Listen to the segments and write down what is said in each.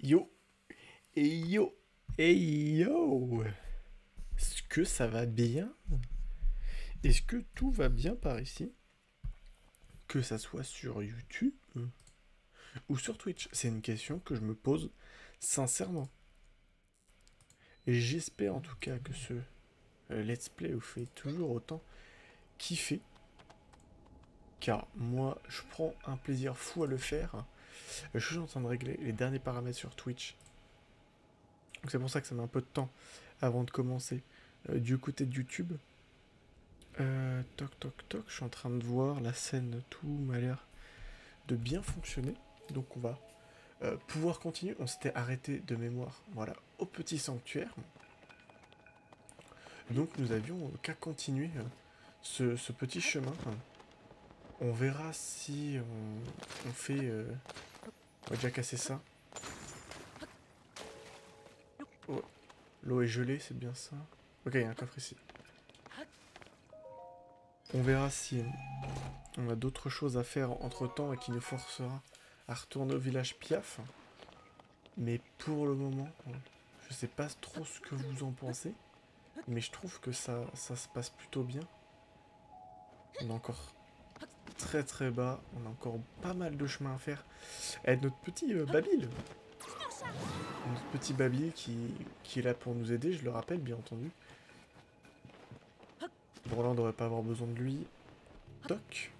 Yo, et yo, et yo. Est-ce que ça va bien? Est-ce que tout va bien par ici? Que ça soit sur YouTube ou sur Twitch? C'est une question que je me pose sincèrement. Et j'espère en tout cas que ce let's play vous fait toujours autant kiffer. Car moi, je prends un plaisir fou à le faire. Je suis en train de régler les derniers paramètres sur Twitch. Donc c'est pour ça que ça met un peu de temps avant de commencer du côté de YouTube. Toc toc toc, je suis en train de voir la scène, tout m'a l'air de bien fonctionner. Donc on va pouvoir continuer. On s'était arrêté de mémoire, voilà, au petit sanctuaire. Donc nous avions qu'à continuer ce petit chemin. On verra si on fait... on va déjà casser ça. Oh, l'eau est gelée, c'est bien ça. Ok, il y a un coffre ici. On verra si on a d'autres choses à faire entre temps et qui nous forcera à retourner au village Piaf. Mais pour le moment, je sais pas trop ce que vous en pensez, mais je trouve que ça se passe plutôt bien. On est encore très très bas, on a encore pas mal de chemin à faire. Et notre petit Babil, notre petit Babil qui est là pour nous aider, je le rappelle bien entendu. Bon là on devrait pas avoir besoin de lui. Toc.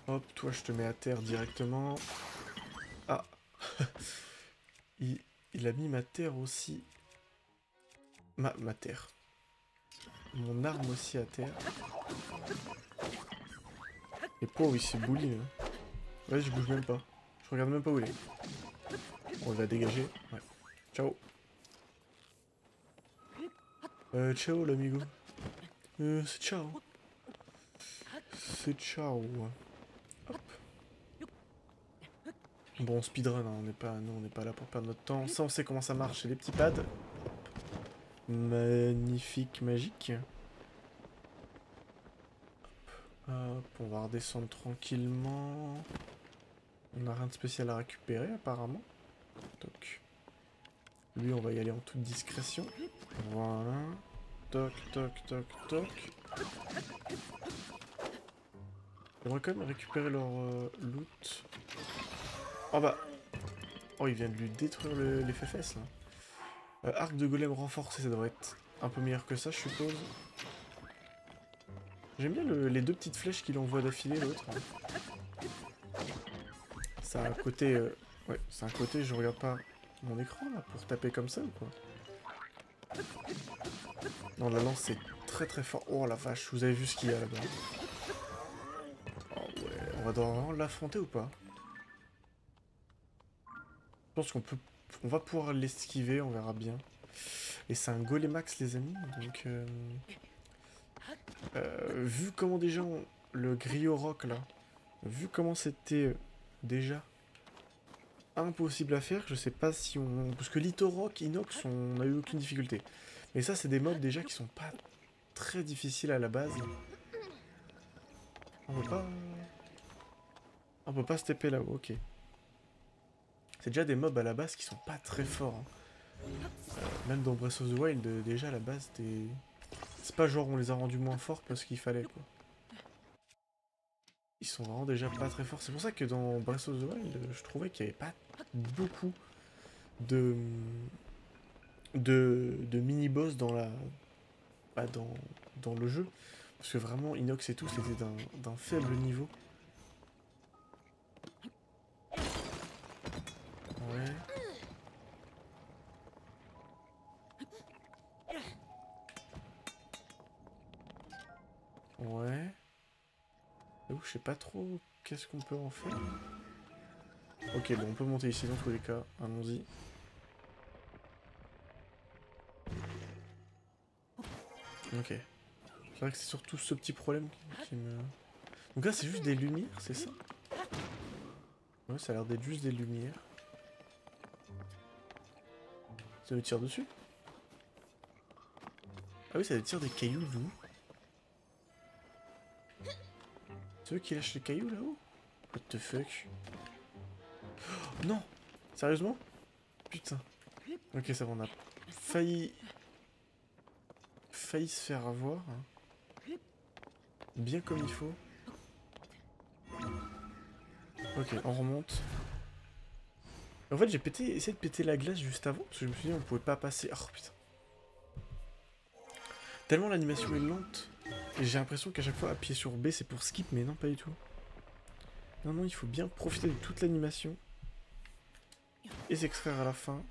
Hop, toi je te mets à terre directement. Ah, il, il a mis ma terre aussi. Ma terre. Mon arme aussi à terre. Et pauvre, il s'est bully. Hein. Ouais, je bouge même pas. Je regarde même pas où il est. On va dégager. Ouais. Ciao. Ciao l'amigo. C'est ciao. C'est ciao. Hop. Bon, speedrun, hein, on n'est pas là pour perdre notre temps. Ça, on sait comment ça marche. C'est les petits pads. Magnifique, magique. Hop, on va redescendre tranquillement. On n'a rien de spécial à récupérer, apparemment. Toc. Lui, on va y aller en toute discrétion. Voilà. Toc, toc, toc, toc. J'aimerais quand même récupérer leur loot. Oh bah. Oh, il vient de lui détruire les fesses, là. Arc de golem renforcé, ça devrait être un peu meilleur que ça, je suppose. J'aime bien les deux petites flèches qu'il envoie d'affilée, l'autre. Ça a un côté... ouais, c'est un côté, je regarde pas mon écran, là, pour taper comme ça, ou quoi? Non, la lance, c'est très très fort. Oh la vache, vous avez vu ce qu'il y a là-bas. Oh ouais, on va devoir vraiment l'affronter ou pas? Je pense qu'on peut... On va pouvoir l'esquiver, on verra bien. Et c'est un Golemax, les amis, donc... vu comment déjà le Griot Rock, là, vu comment c'était déjà impossible à faire, je sais pas si on... Parce que Litho Rock, Inox, on a eu aucune difficulté. Mais ça, c'est des mobs déjà qui sont pas très difficiles à la base. On peut pas... On peut pas se taper là-haut, ok. C'est déjà des mobs à la base qui sont pas très forts. Hein. Même dans Breath of the Wild, déjà à la base, c'est pas genre on les a rendus moins forts parce qu'il fallait, quoi. Ils sont vraiment déjà pas très forts. C'est pour ça que dans Breath of the Wild, je trouvais qu'il y avait pas beaucoup de... de mini-boss dans la... Bah, dans le jeu. Parce que vraiment, Inox et tout, c'était d'un faible niveau. Ouais. Ouais. Je sais pas trop qu'est-ce qu'on peut en faire. Ok, bon, on peut monter ici dans tous les cas. Allons-y. Ok. C'est vrai que c'est surtout ce petit problème qui me... Donc là, c'est juste des lumières, c'est ça? Ouais, ça a l'air d'être juste des lumières. Ça me tire dessus? Ah oui, ça tire des cailloux d'où? C'est eux qui lâchent les cailloux là-haut? What the fuck? Oh, non! Sérieusement? Putain. Ok, ça va, on a failli se faire avoir. Hein. Bien comme il faut. Ok, on remonte. En fait, j'ai essayé de péter la glace juste avant, parce que je me suis dit on pouvait pas passer. Oh putain. Tellement l'animation est lente. Et j'ai l'impression qu'à chaque fois, appuyer sur B, c'est pour skip, mais non, pas du tout. Non, non, il faut bien profiter de toute l'animation. Et s'extraire à la fin.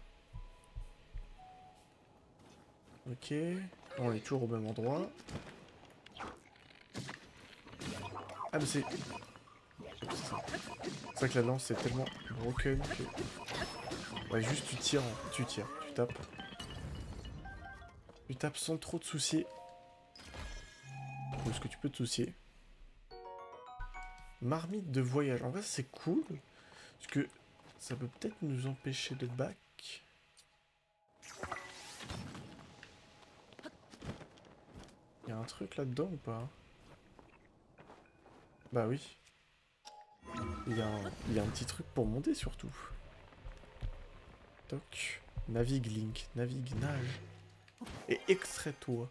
Ok. On est toujours au même endroit. Ah, mais c'est... C'est vrai que la lance, c'est tellement broken que... Ouais, juste tu tires, tu tapes. Tu tapes sans trop te soucier de ce que tu peux te soucier. Marmite de voyage. En vrai, c'est cool. Parce que ça peut peut-être nous empêcher de back. Il y a un truc là-dedans ou pas? Bah oui. Il y a un petit truc pour monter surtout. Toc. Navigue Link. Navigue, nage. Et extrais-toi.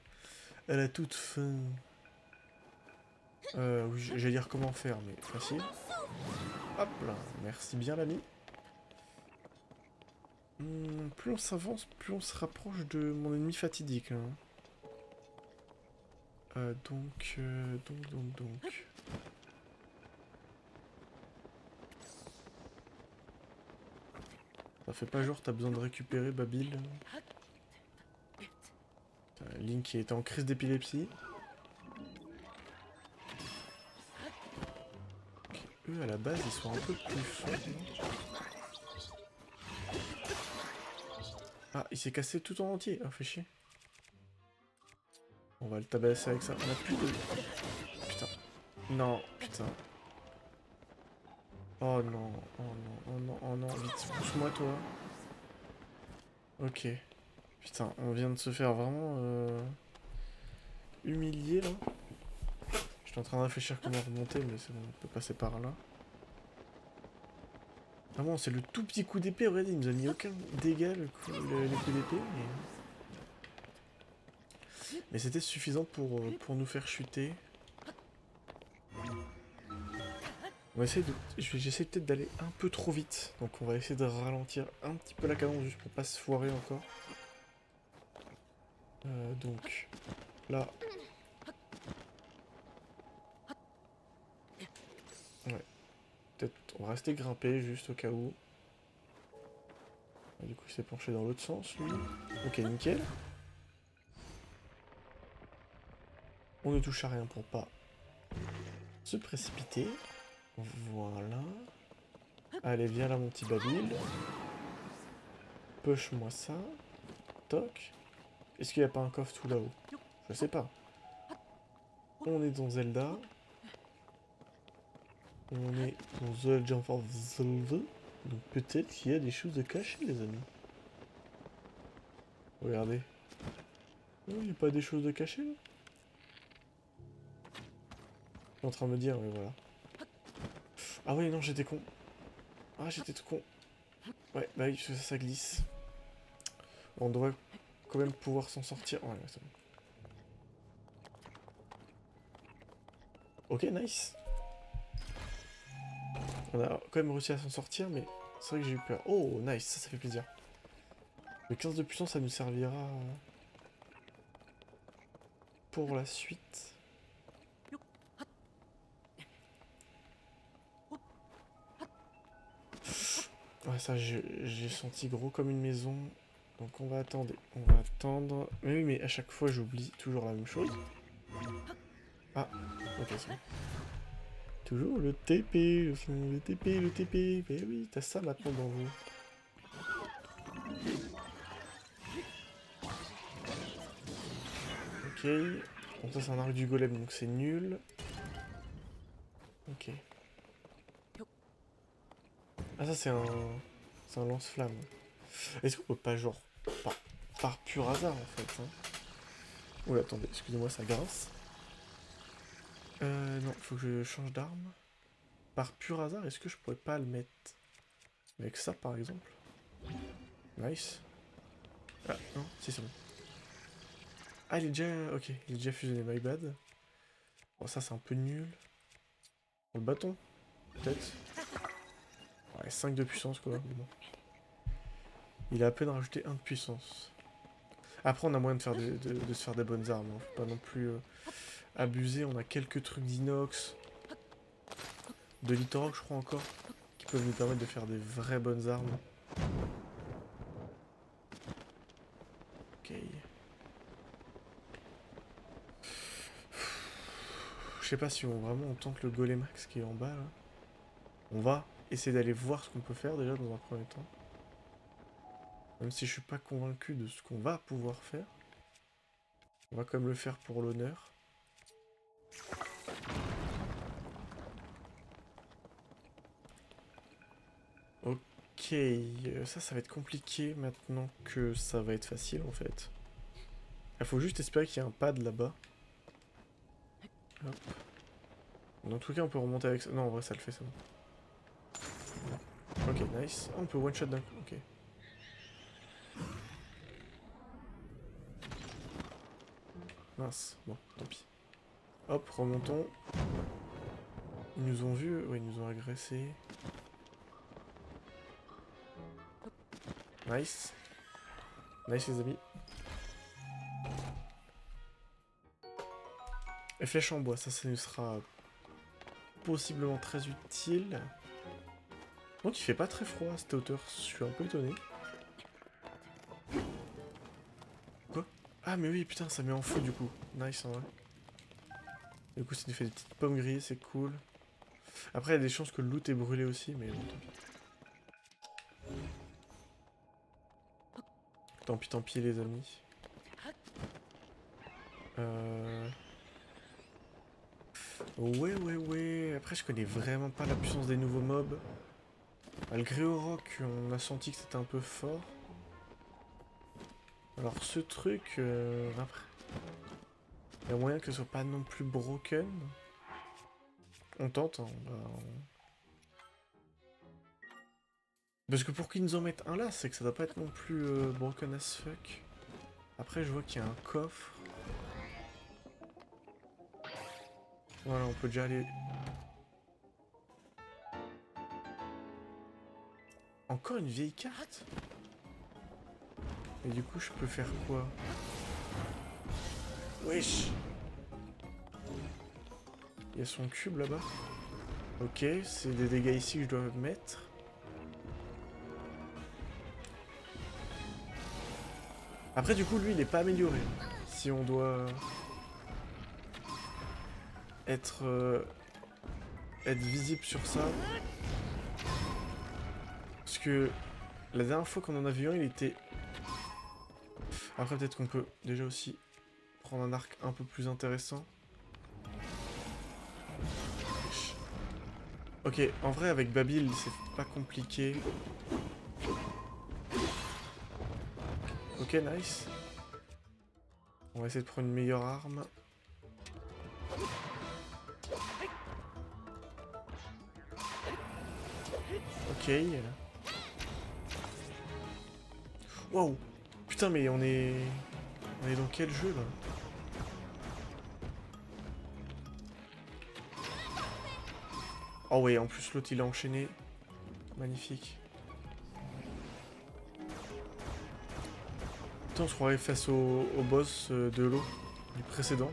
À la toute fin. Oui, j'allais dire comment faire, mais facile. Hop là. Merci bien l'ami. Plus on s'avance, plus on se rapproche de mon ennemi fatidique. Hein. Donc. Ça fait pas genre t'as besoin de récupérer Babil. Link qui était en crise d'épilepsie. Okay. Eux à la base ils sont un peu plus forts. Ah il s'est cassé tout en entier. Ah fait chier. On va le tabasser avec ça. On a plus de... Putain. Non, putain. Oh non, oh non, oh non, oh non, vite, pousse-moi toi. Ok. Putain, on vient de se faire vraiment humilier là. J'étais en train de réfléchir comment remonter, mais c'est bon, on peut passer par là. Vraiment, c'est le tout petit coup d'épée, regardez, il nous a mis aucun dégât les coups d'épée. Mais c'était suffisant pour nous faire chuter. On va essayer de... J'essaie peut-être d'aller un peu trop vite. Donc on va essayer de ralentir un petit peu la cadence juste pour pas se foirer encore. Donc là. Ouais. Peut-être on va rester grimpé juste au cas où. Du coup il s'est penché dans l'autre sens lui. Ok nickel. On ne touche à rien pour pas se précipiter. Voilà. Allez viens là mon petit Babil. Push-moi ça. Toc. Est-ce qu'il n'y a pas un coffre tout là-haut? Je sais pas. On est dans Zelda. On est dans The Legend of Zelda. Donc peut-être qu'il y a des choses de cachées les amis. Regardez. Oh, il n'y a pas des choses de cachées là? Je suis en train de me dire, mais voilà. Ah oui non j'étais con. Ah j'étais tout con. Ouais bah oui ça glisse. On devrait quand même pouvoir s'en sortir. Ouais c'est bon. Ok nice. On a quand même réussi à s'en sortir mais c'est vrai que j'ai eu peur. Oh nice ça fait plaisir. Le 15 de puissance ça nous servira pour la suite. Ouais ça j'ai senti gros comme une maison. Donc on va attendre. On va attendre. Mais oui mais à chaque fois j'oublie toujours la même chose. Ah ok c'est bon. Toujours le TP, le TP, le TP. Mais oui t'as ça maintenant dans vous. Ok. Bon ça c'est un arc du golem donc c'est nul. Ok. Ah ça c'est un... C'est un lance-flamme. Est-ce qu'on peut pas genre... Par pur hasard en fait hein. Oula attendez, excusez-moi ça grince. Non, faut que je change d'arme. par pur hasard, est-ce que je pourrais pas le mettre avec ça, par exemple? Nice. Ah, non, si, c'est bon. Ah, il est déjà... Ok, il est déjà fusionné, my bad. Bon, ça, c'est un peu nul. Bon, le bâton, peut-être. Ouais, 5 de puissance, quoi. Bon. Il a à peine rajouté 1 de puissance. Après, on a moyen de, faire de se faire des bonnes armes. Hein. Faut pas non plus abuser. On a quelques trucs d'inox. De litorock, je crois encore. Qui peuvent nous permettre de faire des vraies bonnes armes. Ok. Je sais pas si vraiment on tente le Golemax qui est en bas là. On va essayer d'aller voir ce qu'on peut faire déjà dans un premier temps. Même si je suis pas convaincu de ce qu'on va pouvoir faire. On va quand même le faire pour l'honneur. Ok, ça va être compliqué maintenant que ça va être facile en fait. Il faut juste espérer qu'il y ait un pad là-bas. Hop. Dans tout cas, on peut remonter avec ça. Non, en vrai, ça le fait, ça. Ok, nice. Ah, on peut one-shot d'un coup, ok. Mince, bon, tant pis. Hop, remontons. Ils nous ont vus, ouais, ils nous ont agressés. Nice. Nice, les amis. Et flèche en bois, ça nous sera possiblement très utile. Donc il fait pas très froid à cette hauteur, je suis un peu étonné. Quoi? Ah mais oui, putain, ça met en feu du coup. Nice en vrai. Du coup ça nous fait des petites pommes grillées, c'est cool. Après il y a des chances que le loot est brûlé aussi, mais bon, tant pis. Tant pis les amis. Ouais. Après je connais vraiment pas la puissance des nouveaux mobs. Malgré au rock, on a senti que c'était un peu fort. Alors ce truc, après, il y a moyen que ce soit pas non plus broken. On tente, hein, Parce que pour qu'ils nous en mettent un là, c'est que ça doit pas être non plus broken as fuck. Après je vois qu'il y a un coffre. Voilà, on peut déjà aller... Encore une vieille carte? Et du coup je peux faire quoi? Wesh! Il y a son cube là-bas. Ok, c'est des dégâts ici que je dois mettre. Après du coup lui il est pas amélioré. Si on doit... être visible sur ça. Parce que la dernière fois qu'on en a vu un, il était... Après peut-être qu'on peut déjà aussi prendre un arc un peu plus intéressant. Ok, en vrai avec Babil c'est pas compliqué. Ok, nice. On va essayer de prendre une meilleure arme. Ok. Wow. Putain mais on est dans quel jeu là? Oh ouais, en plus l'autre il a enchaîné. Magnifique. Putain, on se croirait face au boss de l'eau du précédent.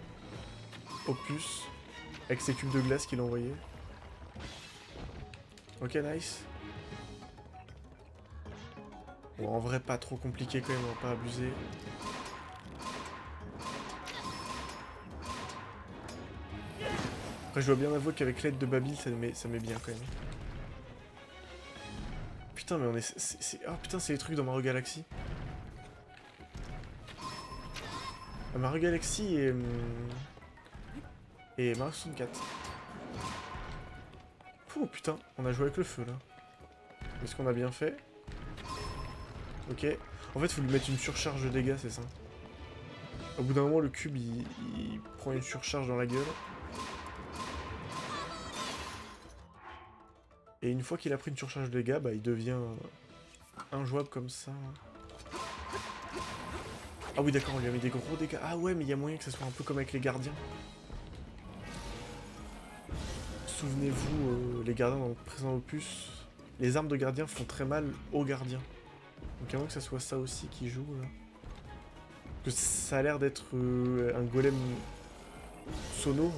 Opus. Avec ses cubes de glace qu'il a envoyé. Ok, nice. Bon, en vrai, pas trop compliqué quand même, on va pas abuser. Après, je dois bien avouer qu'avec l'aide de Babil, ça met bien quand même. Putain, mais on est... Ah putain, c'est les trucs dans Mario Galaxy. Mario Galaxy et Mario 64. Oh putain, on a joué avec le feu là. Est-ce qu'on a bien fait? Ok. En fait, faut lui mettre une surcharge de dégâts, c'est ça. Au bout d'un moment, le cube, il prend une surcharge dans la gueule. Et une fois qu'il a pris une surcharge de dégâts, bah il devient injouable comme ça. Ah oui d'accord, on lui a mis des gros dégâts. Ah ouais, mais il y a moyen que ça soit un peu comme avec les gardiens. Souvenez-vous, les gardiens dans le présent opus, les armes de gardien font très mal aux gardiens. Donc à moins que ça soit ça aussi qui joue là. Parce que ça a l'air d'être un golem sono.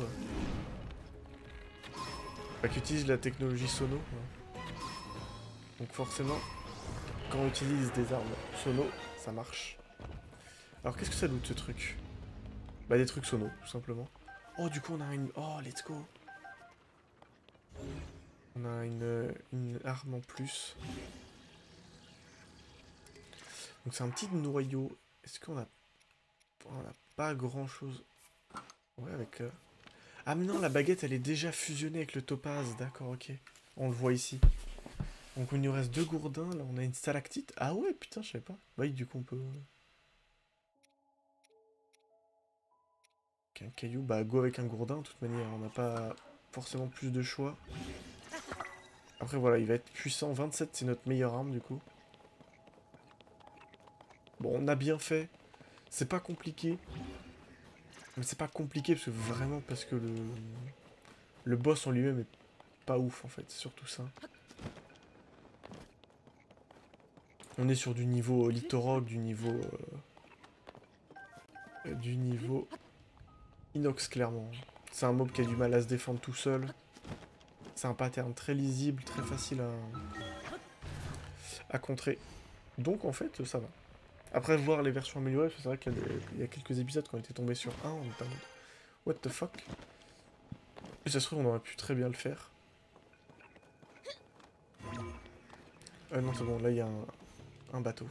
Qui utilise la technologie sono. Donc forcément, quand on utilise des armes sono, ça marche. Alors qu'est-ce que ça loot ce truc? Bah des trucs sono, tout simplement. Oh du coup on a une... Oh let's go. On a une arme en plus. Donc c'est un petit noyau. Est-ce qu'on a... On a pas grand chose. Ouais avec... Ah mais non, la baguette elle est déjà fusionnée avec le topaz. D'accord, ok. On le voit ici. Donc il nous reste 2 gourdins. Là on a une stalactite. Ah ouais putain, je savais pas. Bah oui, du coup on peut... Un caillou, bah go avec un gourdin, de toute manière, on n'a pas forcément plus de choix. Après voilà, il va être puissant, 27 c'est notre meilleure arme du coup. Bon, on a bien fait, c'est pas compliqué. Mais c'est pas compliqué parce que vraiment parce que le boss en lui-même est pas ouf en fait, c'est surtout ça. On est sur du niveau Litorok, du niveau Inox clairement. C'est un mob qui a du mal à se défendre tout seul. C'est un pattern très lisible, très facile à contrer. Donc en fait, ça va. Après voir les versions améliorées, c'est vrai qu'il y a quelques épisodes quand on était tombé sur un, on était en mode what the fuck. Et ça se trouve on aurait pu très bien le faire. Non c'est bon, là il y a un bateau.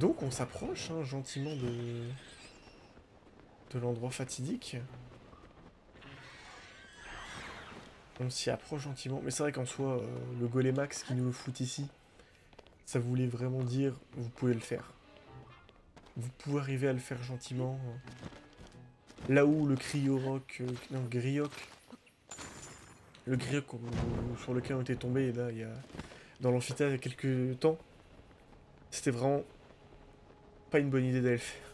Donc on s'approche hein, gentiment de l'endroit fatidique. On s'y approche gentiment, mais c'est vrai qu'en soi, le Golémax qui nous le fout ici, ça voulait vraiment dire vous pouvez le faire. Vous pouvez arriver à le faire gentiment. Là où le Cryoroc, non, Grioc, le Grioc sur lequel on était tombé, là, il y a, dans l'amphithéâtre il y a quelques temps, c'était vraiment pas une bonne idée d'aller le faire.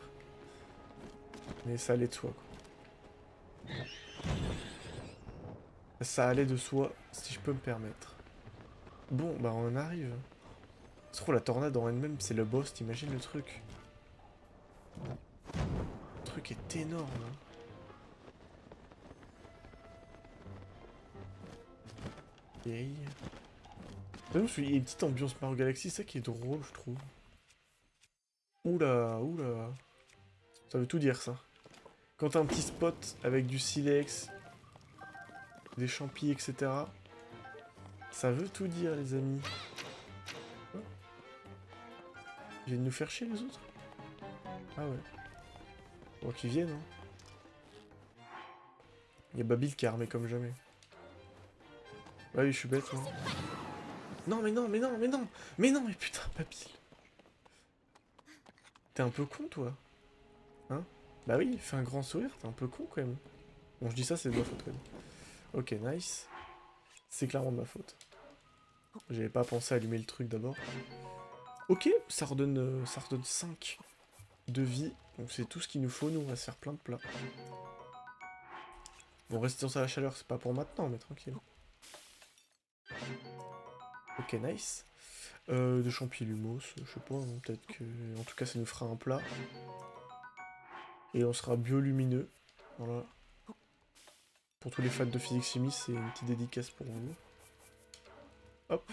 Mais ça allait de soi, quoi. Ça allait de soi, si je peux me permettre. Bon, bah on en arrive. C'est trop la tornade en elle-même, c'est le boss, t'imagines le truc? Le truc est énorme. Hein. Et... il y a une petite ambiance Mario Galaxy, c'est ça qui est drôle, je trouve. Oula, oula. Ça veut tout dire, ça. Quand t'as un petit spot avec du silex, des champis, etc. Ça veut tout dire, les amis. Oh. Ils viennent nous faire chier, les autres? Ah ouais. Bon, qu'ils viennent, hein. Il y a Babil qui est armé comme jamais. Bah oui, je suis bête, hein. Non, mais non, mais non, mais non. Mais non, mais putain, Babil. T'es un peu con, toi. Hein? Bah oui, fais un grand sourire, t'es un peu con, quand même. Bon, je dis ça, c'est de ma faute, quand même. Ok, nice. C'est clairement de ma faute. J'avais pas pensé à allumer le truc d'abord. Ok, ça redonne 5 de vie. Donc c'est tout ce qu'il nous faut, nous on va se faire plein de plats. Bon, résistance à la chaleur, c'est pas pour maintenant, mais tranquille. Ok, nice. De champignons, je sais pas, hein, peut-être que... En tout cas, ça nous fera un plat. Et on sera biolumineux. Voilà. Pour tous les fans de physique-chimie, c'est une petite dédicace pour vous. Hop.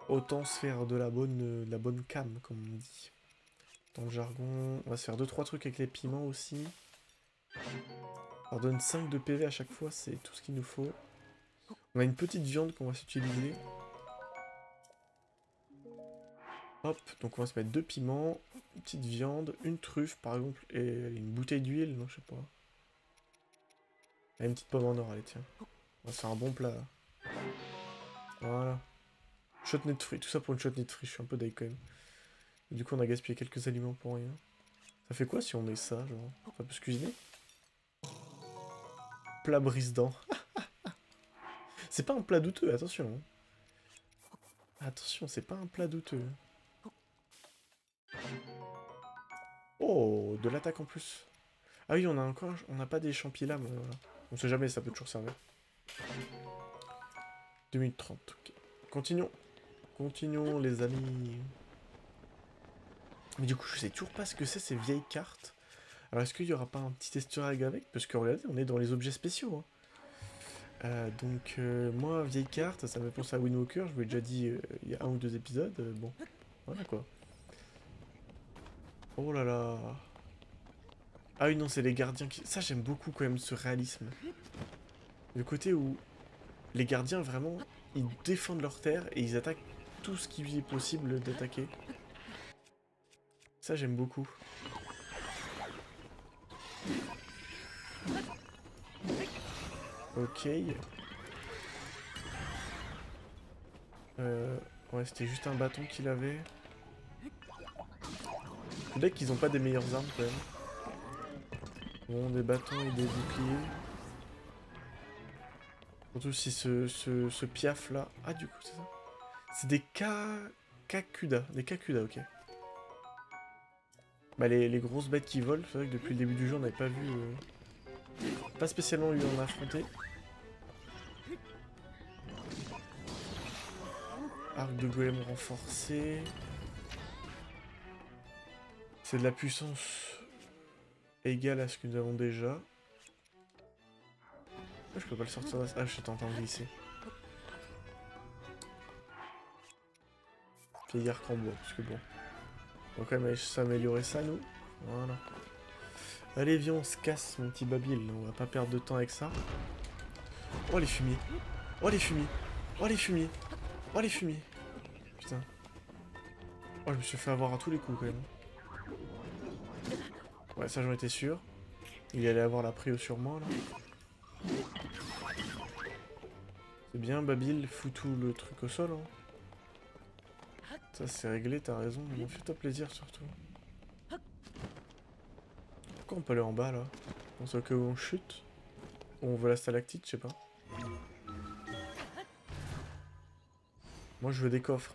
Autant se faire de la bonne cam, comme on dit. Dans le jargon, on va se faire 2-3 trucs avec les piments aussi. Ça redonne 5 de PV à chaque fois, c'est tout ce qu'il nous faut. On a une petite viande qu'on va s'utiliser. Hop, donc on va se mettre 2 piments, une petite viande, une truffe par exemple, et une bouteille d'huile, non je sais pas. Et une petite pomme en or, allez tiens. On va se faire un bon plat là. Voilà. Chutney de fruits, tout ça pour une chutney de fruits, je suis un peu daï quand même. Et du coup on a gaspillé quelques aliments pour rien. Ça fait quoi si on met ça, genre? Ça peut se cuisiner? Plat brise-dents. C'est pas un plat douteux, attention. Hein. Attention, c'est pas un plat douteux. Oh, de l'attaque en plus. Ah oui, on a encore... On n'a pas des champilames. Voilà. On sait jamais, ça peut toujours servir. 2 minutes 30, ok. Continuons. Continuons, les amis. Mais du coup, je sais toujours pas ce que c'est ces vieilles cartes. Alors, est-ce qu'il y aura pas un petit easter egg avec? Parce que regardez, on est dans les objets spéciaux. Hein. Moi, vieille carte, ça me pense à Wind Walker. Je vous l'ai déjà dit il y a un ou deux épisodes. Bon, voilà quoi. Oh là là. Ah oui, non, c'est les gardiens qui... Ça, j'aime beaucoup quand même ce réalisme. Le côté où les gardiens, vraiment, ils défendent leur terre et ils attaquent tout ce qui est possible d'attaquer. Ça, j'aime beaucoup. Ok. Ouais, c'était juste un bâton qu'il avait. Le deck, ils ont pas des meilleures armes quand même. Bon, des bâtons et des boucliers. Surtout si ce piaf là... Ah, du coup, c'est ça. C'est des Kakuda. Des Kakuda, ok. Bah, les grosses bêtes qui volent, c'est vrai que depuis le début du jeu, on n'avait pas vu... Pas spécialement eu en affronter. Arc de golem renforcé. C'est de la puissance égale à ce que nous avons déjà. Ah, je peux pas le sortir là. Ah, je suis en train de glisser. Vieil arc en bois, parce que bon. On va quand même s'améliorer ça, nous. Voilà. Allez, viens, on se casse, mon petit Babil. On va pas perdre de temps avec ça. Oh, les fumiers. Oh, les fumiers. Oh, les fumiers. Oh, les fumiers. Putain. Oh, je me suis fait avoir à tous les coups, quand même. Ouais, ça, j'en étais sûr. Il allait avoir la prio sur moi, là. C'est bien, Babil. Fous tout le truc au sol, hein. Ça, c'est réglé, t'as raison. Fais-toi plaisir, surtout. Pourquoi on peut aller en bas, là? On sait que on chute? Ou on veut la stalactite, je sais pas. Moi, je veux des coffres.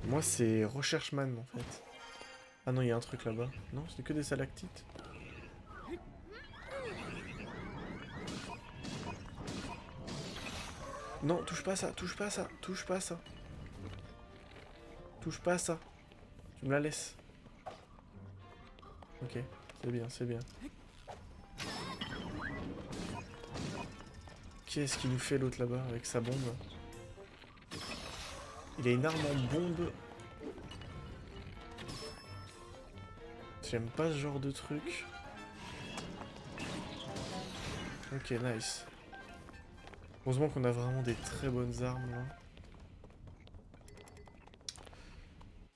Moi, c'est Rechercheman, en fait. Ah non, il y a un truc là-bas. Non, c'est que des stalactites. Non, touche pas à ça, touche pas à ça, touche pas à ça. Touche pas à ça. Tu me la laisses. Ok, c'est bien, c'est bien. Qu'est-ce qu'il nous fait l'autre là-bas avec sa bombe? Il a une arme en bombe. J'aime pas ce genre de truc. Ok, nice. Heureusement qu'on a vraiment des très bonnes armes là.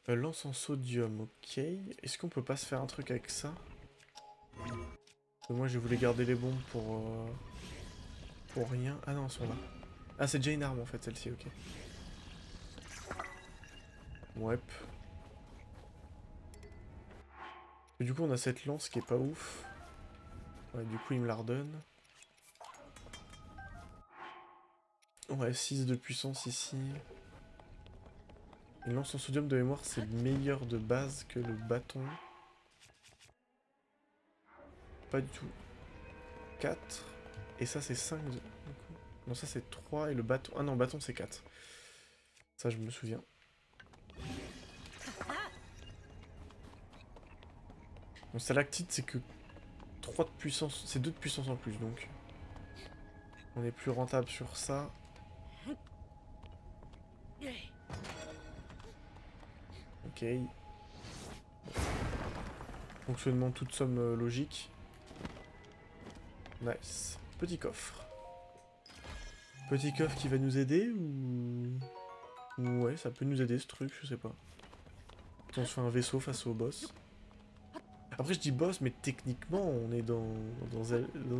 Lance en sodium, ok. Est-ce qu'on peut pas se faire un truc avec ça? Moi je voulais garder les bombes pour rien. Ah non, elles sont là. Ah, c'est déjà une arme en fait celle-ci, ok. Ouais. Et du coup on a cette lance qui est pas ouf. Ouais, du coup il me la redonne. Ouais, 6 de puissance ici. Une lance en sodium de mémoire, c'est meilleur de base que le bâton. Pas du tout. 4. Et ça, c'est 5. Non, ça, c'est 3. Et le bâton... Ah non, le bâton, c'est 4. Ça, je me souviens. Mon stalactite, c'est que 3 de puissance. C'est 2 de puissance en plus, donc. On est plus rentable sur ça. Ok. Fonctionnement toute somme logique. Nice. Petit coffre. Petit coffre qui va nous aider ou... Ouais, ça peut nous aider ce truc, je sais pas. On se fait un vaisseau face au boss. Après je dis boss, mais techniquement on est dans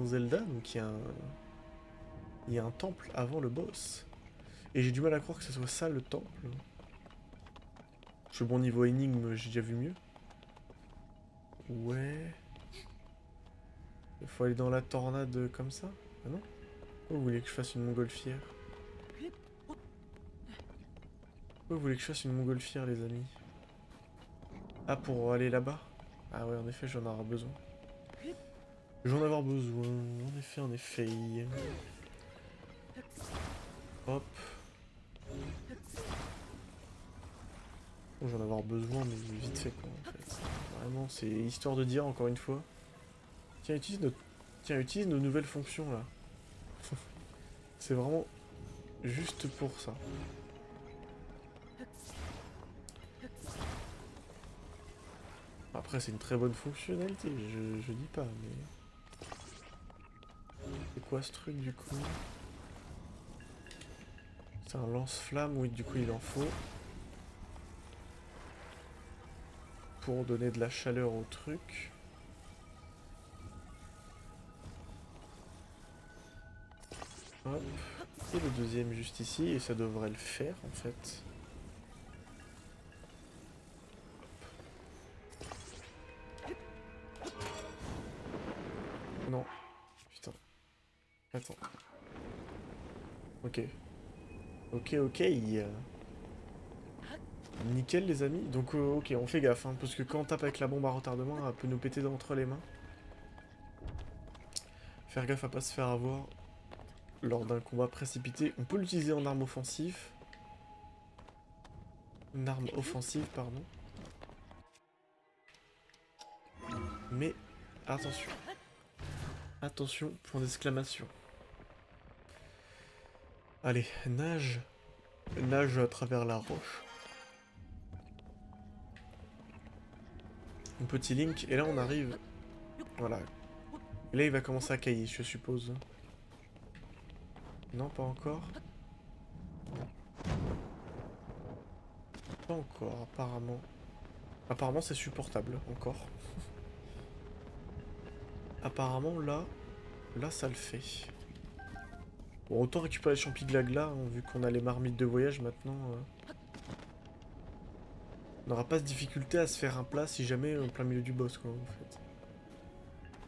Zelda, donc il y a un temple avant le boss. Et j'ai du mal à croire que ce soit ça le temple. Je suis bon niveau énigme, j'ai déjà vu mieux. Ouais... Il faut aller dans la tornade comme ça? Ah non? Pourquoi vous voulez que je fasse une montgolfière? Pourquoi vous voulez que je fasse une montgolfière, les amis? Ah, pour aller là-bas? Ah ouais, en effet, j'en aurai besoin. J'en avoir besoin, en effet, en effet. Hop. Bon, j'en avoir besoin, mais vite fait, quoi, en fait. Vraiment, c'est histoire de dire, encore une fois. Tiens, utilise nos nouvelles fonctions, là. C'est vraiment juste pour ça. Après, c'est une très bonne fonctionnalité, je dis pas, mais... C'est quoi ce truc, du coup? C'est un lance-flamme, oui, du coup, il en faut. Pour donner de la chaleur au truc. Hop. Et le deuxième juste ici, et ça devrait le faire, en fait. Non. Putain. Attends. Ok. Ok. Nickel, les amis. Donc, ok, on fait gaffe, hein, parce que quand on tape avec la bombe à retardement, elle peut nous péter d'entre les mains. Faire gaffe à pas se faire avoir lors d'un combat précipité. On peut l'utiliser en arme offensive. Une arme offensive, pardon. Mais, attention. Attention, point d'exclamation. Allez, nage. Nage à travers la roche. Un petit Link, et là on arrive... Voilà. Et là il va commencer à cailler, je suppose. Non, pas encore. Pas encore, apparemment. Apparemment c'est supportable, encore. Apparemment là ça le fait. Bon, autant récupérer les champignons hein, vu qu'on a les marmites de voyage maintenant. On n'aura pas de difficulté à se faire un plat si jamais en plein milieu du boss quoi en fait.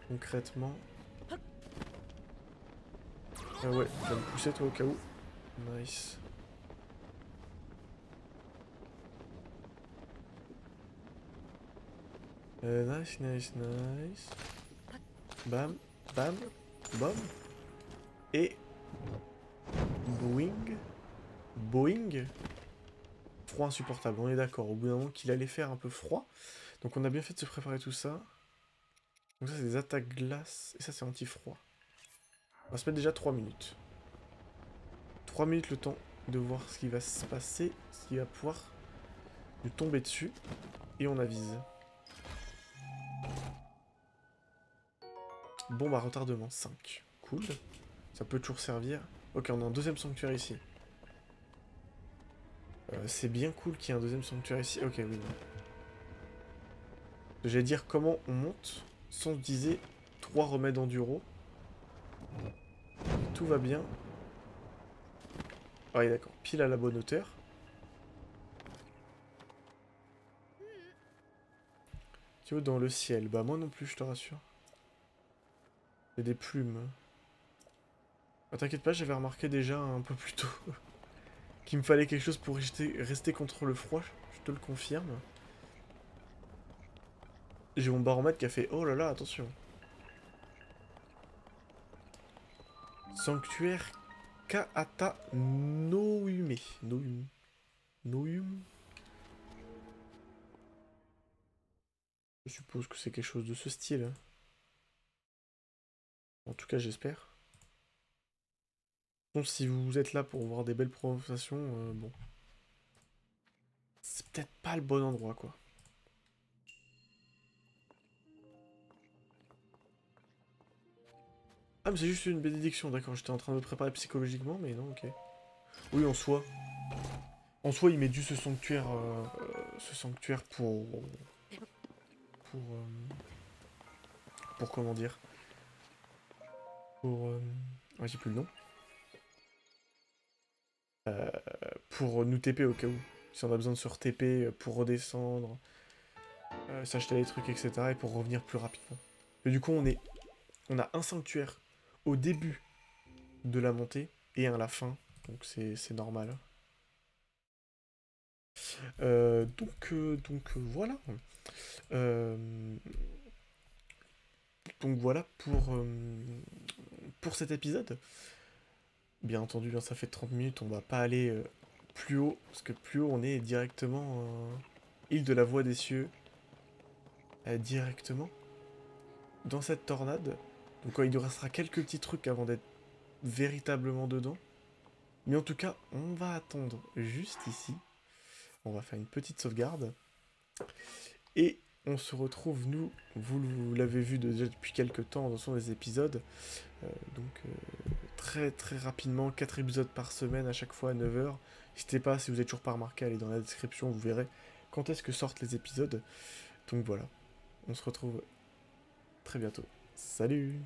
Concrètement. Ah ouais, tu vas me pousser toi au cas où. Nice. Nice. Bam, bam, bam. Et... Boing. Froid insupportable, on est d'accord. Au bout d'un moment qu'il allait faire un peu froid. Donc on a bien fait de se préparer tout ça. Donc ça c'est des attaques glace. Et ça c'est anti-froid. On va se mettre déjà 3 minutes. 3 minutes le temps de voir ce qui va se passer. Ce qui va pouvoir nous tomber dessus. Et on avise. Bombe à retardement 5. Cool. Ça peut toujours servir. Ok, on a un deuxième sanctuaire ici. C'est bien cool qu'il y ait un deuxième sanctuaire ici. Ok, oui. J'allais dire comment on monte sans utiliser 3 remèdes enduro. Tout va bien. Ah oui, d'accord. Pile à la bonne hauteur. Tu vois, dans le ciel. Bah, moi non plus, je te rassure. Il y a des plumes. Ah, t'inquiète pas, j'avais remarqué déjà un peu plus tôt qu'il me fallait quelque chose pour rester contre le froid. Je te le confirme. J'ai mon baromètre qui a fait... Oh là là, attention. Sanctuaire Kaata Noume. Noyum. Je suppose que c'est quelque chose de ce style. En tout cas, j'espère. Bon, si vous êtes là pour voir des belles prononciations, bon. C'est peut-être pas le bon endroit, quoi. Ah, mais c'est juste une bénédiction, d'accord. J'étais en train de me préparer psychologiquement, mais non, ok. Oui, en soi. En soi, il met dû ce sanctuaire pour comment dire, pour, ouais, j'ai plus le nom, pour nous TP au cas où, si on a besoin de se re-TP pour redescendre, s'acheter des trucs, etc., et pour revenir plus rapidement. Et du coup, on a un sanctuaire au début de la montée et à la fin, donc c'est normal. Donc voilà. Euh, donc voilà pour cet épisode. Bien entendu, hein, ça fait 30 minutes, on va pas aller plus haut, parce que plus haut on est directement île de la Voix des Cieux, directement dans cette tornade. Donc il nous restera quelques petits trucs avant d'être véritablement dedans. Mais en tout cas, on va attendre juste ici. On va faire une petite sauvegarde. Et on se retrouve, nous, vous l'avez vu déjà depuis quelques temps dans des épisodes. Très très rapidement, 4 épisodes par semaine à chaque fois à 9h. N'hésitez pas, si vous n'avez toujours pas remarqué, allez dans la description, vous verrez quand est-ce que sortent les épisodes. Donc voilà, on se retrouve très bientôt. Salut!